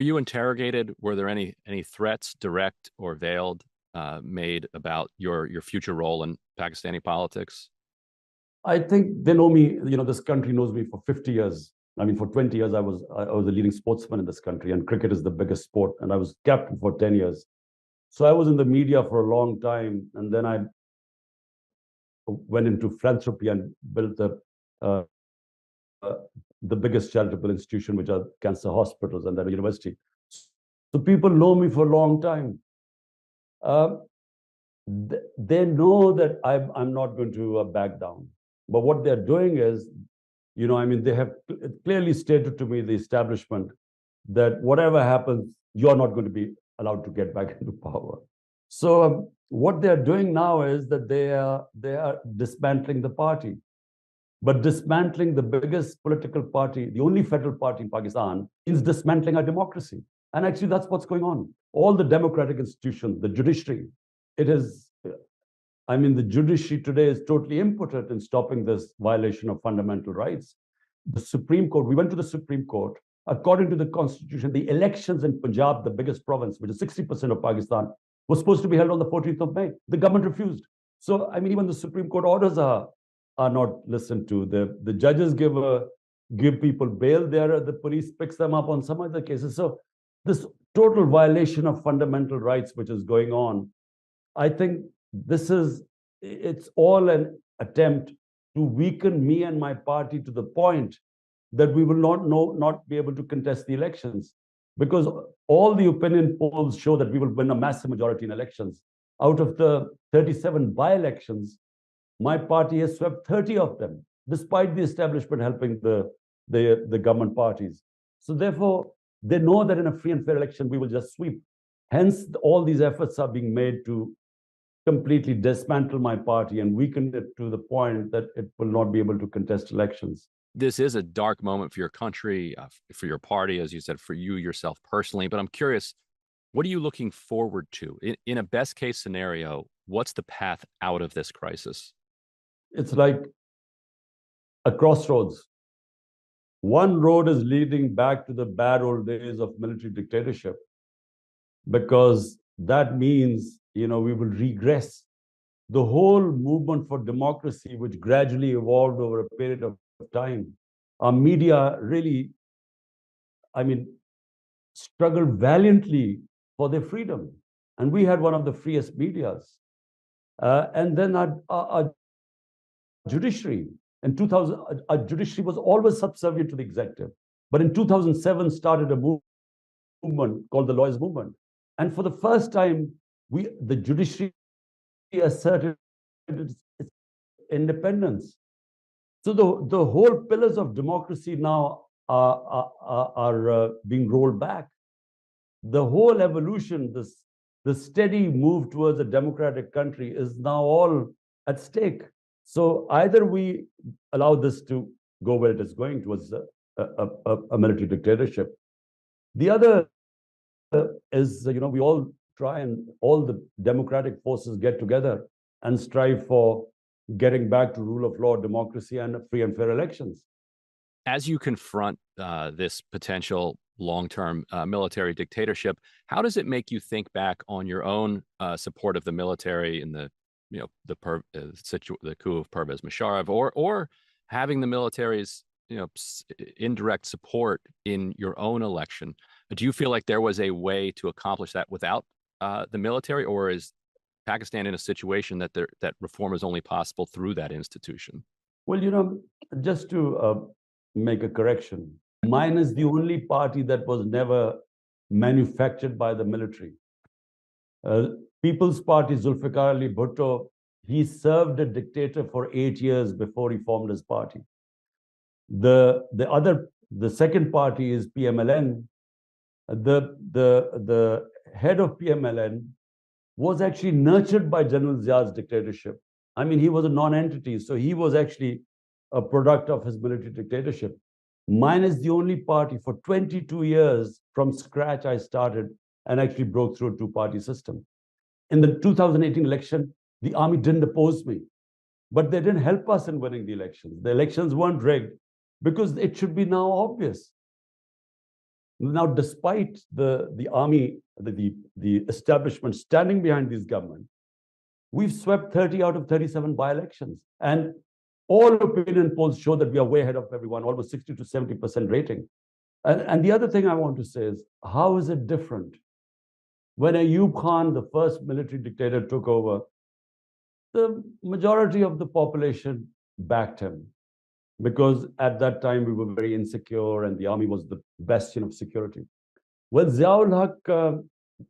Were you interrogated? Were there any threats, direct or veiled, made about your future role in Pakistani politics? I think they know me, this country knows me for 50 years. I mean, for 20 years, I was a leading sportsman in this country, and cricket is the biggest sport, and I was captain for 10 years. So I was in the media for a long time, and then I went into philanthropy and built uh, uh, the biggest charitable institution, which are cancer hospitals and then a university. So people know me for a long time. Uh, they know that I'm not going to back down. But what they're doing is, I mean, they have clearly stated to me, the establishment, that whatever happens, you're not going to be allowed to get back into power. So what they're doing now is that they are dismantling the party, but dismantling the biggest political party, the only federal party in Pakistan, is dismantling our democracy. And actually, that's what's going on. All the democratic institutions, the judiciary, it is, I mean, the judiciary today is totally impotent in stopping this violation of fundamental rights. The Supreme Court, we went to the Supreme Court. According to the Constitution, the elections in Punjab, the biggest province, which is 60% of Pakistan, was supposed to be held on the 14th of May. The government refused. So, I mean, even the Supreme Court orders are not listened to. The judges give people bail there. The police picks them up on some other cases. So this total violation of fundamental rights, which is going on, I think it's all an attempt to weaken me and my party to the point that we will not be able to contest the elections, because all the opinion polls show that we will win a massive majority in elections. Out of the 37 by-elections, my party has swept 30 of them, despite the establishment helping the government parties. So therefore, they know that in a free and fair election, we will just sweep. Hence, all these efforts are being made to completely dismantle my party and weaken it to the point that it will not be able to contest elections. This is a dark moment for your country, for your party, as you said, for you yourself personally. But I'm curious, what are you looking forward to? In a best case scenario, what's the path out of this crisis? It's like a crossroads. One road is leading back to the bad old days of military dictatorship, because that means, we will regress. The whole movement for democracy, which gradually evolved over a period of time, our media really, I mean, struggled valiantly for their freedom. And we had one of the freest medias. And then our judiciary, in 2000, our judiciary was always subservient to the executive. But in 2007, started a movement called the Lawyers' Movement. And for the first time, the judiciary asserted its independence. So the whole pillars of democracy now are being rolled back. The whole evolution, the steady move towards a democratic country, is now all at stake. So either we allow this to go where it is going, towards a military dictatorship. The other is, we all try, and all the democratic forces get together and strive for getting back to rule of law, democracy, and free and fair elections. As you confront this potential long-term military dictatorship, how does it make you think back on your own support of the military in the the coup of Pervez Musharraf, or having the military's indirect support in your own election? Do you feel like there was a way to accomplish that without the military, or is Pakistan in a situation that that reform is only possible through that institution? Well, just to make a correction, mine is the only party that was never manufactured by the military. People's Party, Zulfikar Ali Bhutto, he served a dictator for 8 years before he formed his party. The second party is PMLN. The head of PMLN was actually nurtured by General Zia's dictatorship. I mean, he was a non-entity, so he was actually a product of his military dictatorship. Mine is the only party. For 22 years, from scratch, I started and actually broke through a two-party system. In the 2018 election, the army didn't oppose me, but they didn't help us in winning the elections. The elections weren't rigged, because it should be now obvious. Now, despite the army, the establishment standing behind these government, we've swept 30 out of 37 by-elections. And all opinion polls show that we are way ahead of everyone, almost 60 to 70% rating. And the other thing I want to say is, how is it different? When Ayub Khan, the first military dictator, took over, the majority of the population backed him, because at that time we were very insecure and the army was the bastion of security. When Ziaul Haq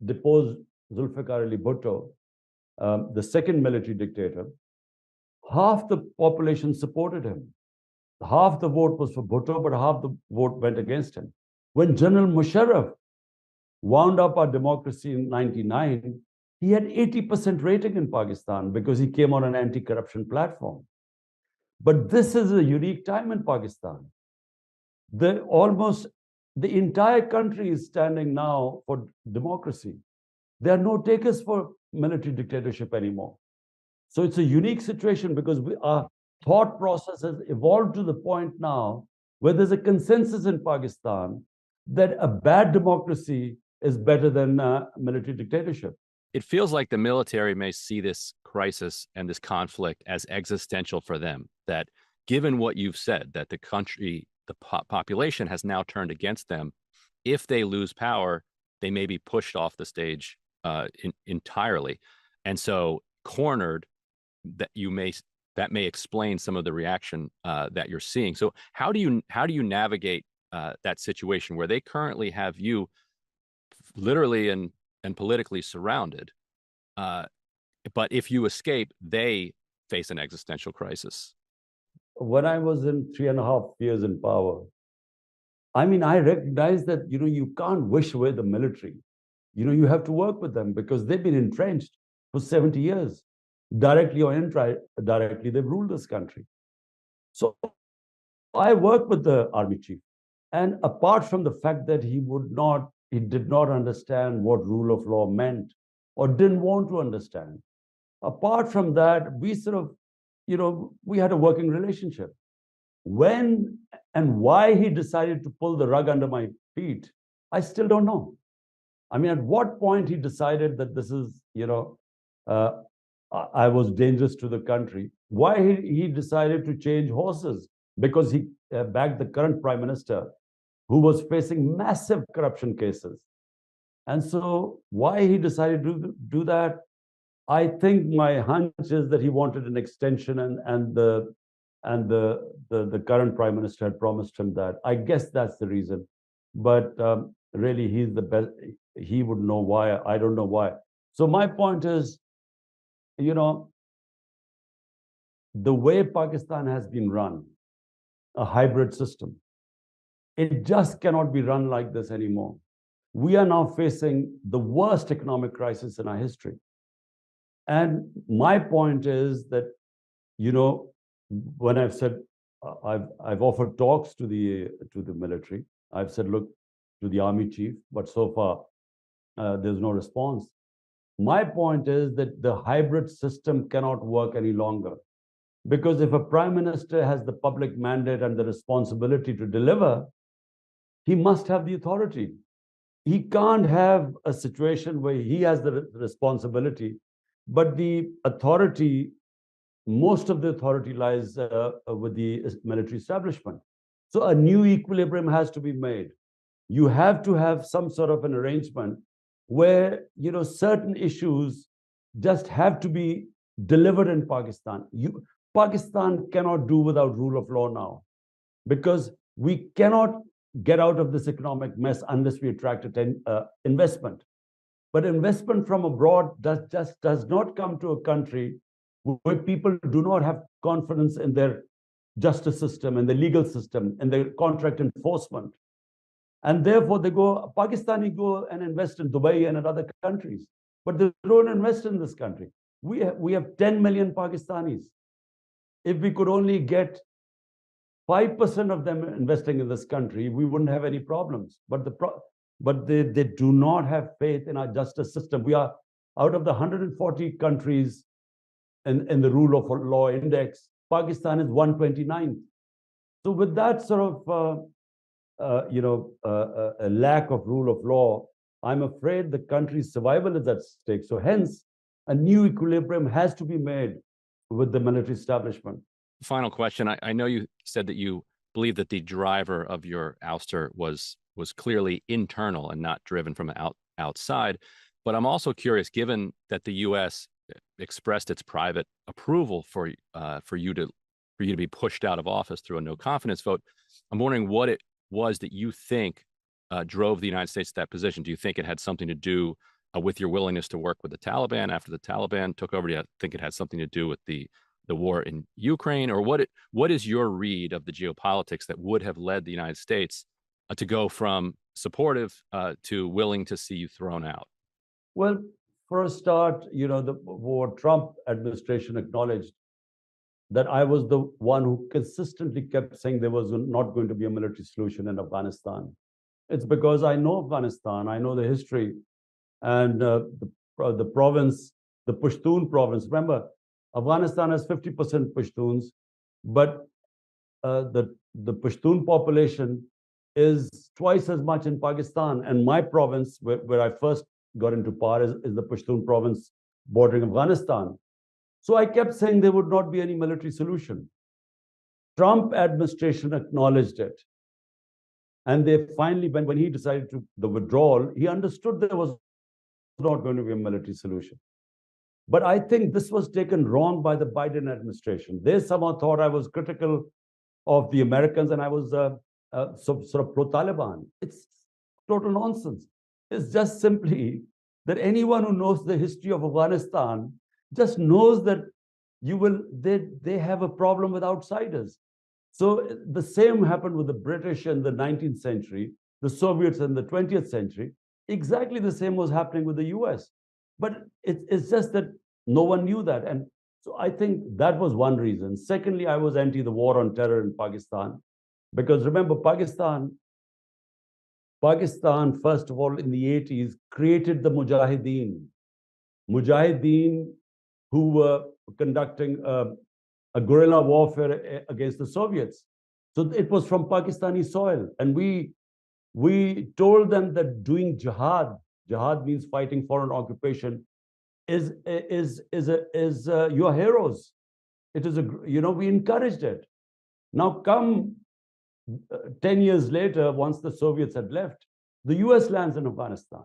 deposed Zulfikar Ali Bhutto, the second military dictator, half the population supported him. Half the vote was for Bhutto, but half the vote went against him. When General Musharraf wound up our democracy in 99, he had 80% rating in Pakistan because he came on an anti-corruption platform. But this is a unique time in Pakistan. The entire country is standing now for democracy. There are no takers for military dictatorship anymore. So it's a unique situation because our thought process has evolved to the point now where there's a consensus in Pakistan that a bad democracy is better than military dictatorship. It feels like the military may see this crisis and this conflict as existential for them, that given what you've said, that the country, the population has now turned against them, if they lose power, they may be pushed off the stage entirely. And so cornered, that may explain some of the reaction that you're seeing. So how do you navigate that situation where they currently have you literally and politically surrounded, but if you escape, they face an existential crisis? When I was in 3.5 years in power, I mean, I recognize that, you can't wish away the military. You have to work with them because they've been entrenched for 70 years. Directly or indirectly, they've ruled this country. So I worked with the army chief. And apart from the fact that he did not understand what rule of law meant or didn't want to understand, apart from that, we sort of, we had a working relationship. When and why he decided to pull the rug under my feet, I still don't know. I mean, at what point he decided that this is, I was dangerous to the country. Why he decided to change horses? Because he backed the current prime minister, who was facing massive corruption cases. And so why he decided to do that, I think my hunch is that he wanted an extension, and the current prime minister had promised him that. I guess that's the reason. But really, he's the best. He would know why. I don't know why. So my point is, the way Pakistan has been run, a hybrid system, it just cannot be run like this anymore. We are now facing the worst economic crisis in our history. And my point is that, when I've said, I've offered talks to the military, I've said, look, to the army chief, but so far there's no response. My point is that the hybrid system cannot work any longer, because if a prime minister has the public mandate and the responsibility to deliver, he must have the authority. He can't have a situation where he has the responsibility, but the authority, most of the authority lies with the military establishment. So a new equilibrium has to be made. You have to have some sort of an arrangement where, certain issues just have to be delivered in Pakistan. Pakistan cannot do without rule of law now, because we cannot get out of this economic mess unless we attract investment. But investment from abroad does not come to a country where people do not have confidence in their justice system, in the legal system, in their contract enforcement. And therefore, Pakistani go and invest in Dubai and in other countries, but they don't invest in this country. We have 10 million Pakistanis. If we could only get 5% of them investing in this country, we wouldn't have any problems. But they do not have faith in our justice system. We are, out of the 140 countries in the rule of law index, Pakistan is 129th. So with that sort of a lack of rule of law, I'm afraid the country's survival is at stake. So hence, a new equilibrium has to be made with the military establishment. Final question. I know you said that you believe that the driver of your ouster was clearly internal and not driven from outside. But I'm also curious, given that the U.S. expressed its private approval for you to be pushed out of office through a no confidence vote, I'm wondering what it was that you think drove the United States to that position. Do you think it had something to do with your willingness to work with the Taliban after the Taliban took over? Do you think it had something to do with the war in Ukraine, or what is your read of the geopolitics that would have led the United States to go from supportive to willing to see you thrown out? Well, for a start, the Trump administration acknowledged that I was the one who consistently kept saying there was not going to be a military solution in Afghanistan. It's because I know Afghanistan, I know the history, and the province, the Pashtun province. Remember, Afghanistan has 50% Pashtuns, but the Pashtun population is twice as much in Pakistan. And my province, where I first got into power, is the Pashtun province bordering Afghanistan. So I kept saying there would not be any military solution. Trump administration acknowledged it. And they finally, when he decided to the withdrawal, he understood there was not going to be a military solution. But I think this was taken wrong by the Biden administration. They somehow thought I was critical of the Americans and I was sort of pro-Taliban. It's total nonsense. It's just simply that anyone who knows the history of Afghanistan just knows that they have a problem with outsiders. So the same happened with the British in the 19th century, the Soviets in the 20th century. Exactly the same was happening with the US. But it's just that no one knew that. And so I think that was one reason. Secondly, I was anti the war on terror in Pakistan. Because remember, Pakistan, first of all, in the 80s, created the Mujahideen. Mujahideen who were conducting a guerrilla warfare against the Soviets. So it was from Pakistani soil. And we told them that doing jihad means fighting foreign occupation, is your heroes. It is we encouraged it. Now come 10 years later, once the Soviets had left, the US lands in Afghanistan.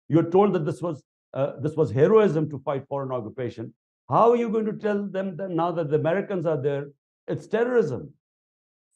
You're told that this was heroism to fight foreign occupation. How are you going to tell them that now that the Americans are there, it's terrorism?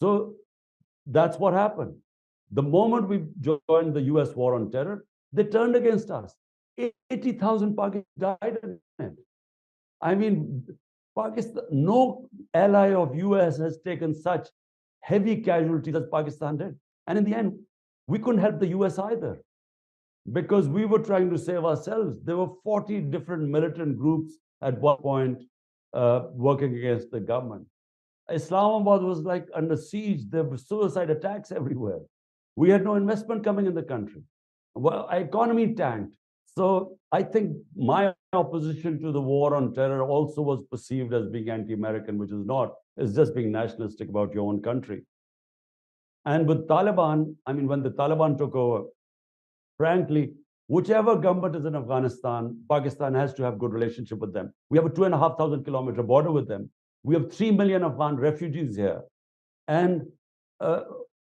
So that's what happened. The moment we joined the US war on terror, they turned against us. 80,000 Pakistanis died in it. I mean, Pakistan, no ally of US has taken such heavy casualties as Pakistan did. And in the end, we couldn't help the US either because we were trying to save ourselves. There were 40 different militant groups at one point working against the government. Islamabad was like under siege. There were suicide attacks everywhere. We had no investment coming in the country. Well, our economy tanked. So I think my opposition to the war on terror also was perceived as being anti-American, which is not. It's just being nationalistic about your own country. And with Taliban, I mean, when the Taliban took over, frankly, whichever government is in Afghanistan, Pakistan has to have good relationship with them. We have a 2,500 kilometer border with them. We have 3 million Afghan refugees here. And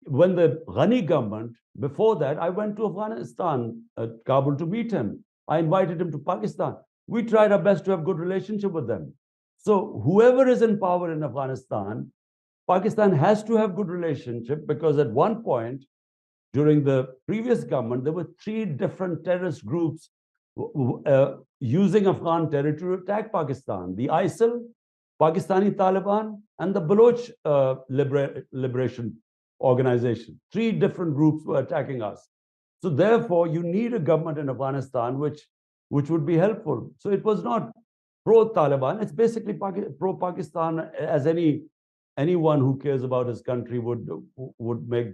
when the Ghani government, before that, I went to Afghanistan, Kabul, to meet him. I invited him to Pakistan. We tried our best to have good relationship with them. So whoever is in power in Afghanistan, Pakistan has to have good relationship because at one point, during the previous government, there were 3 different terrorist groups using Afghan territory to attack Pakistan. The ISIL, Pakistani Taliban, and the Baloch Liberation Organization. 3 different groups were attacking us. So therefore, you need a government in Afghanistan which would be helpful. So it was not pro-Taliban. It's basically pro-Pakistan, as anyone who cares about his country would make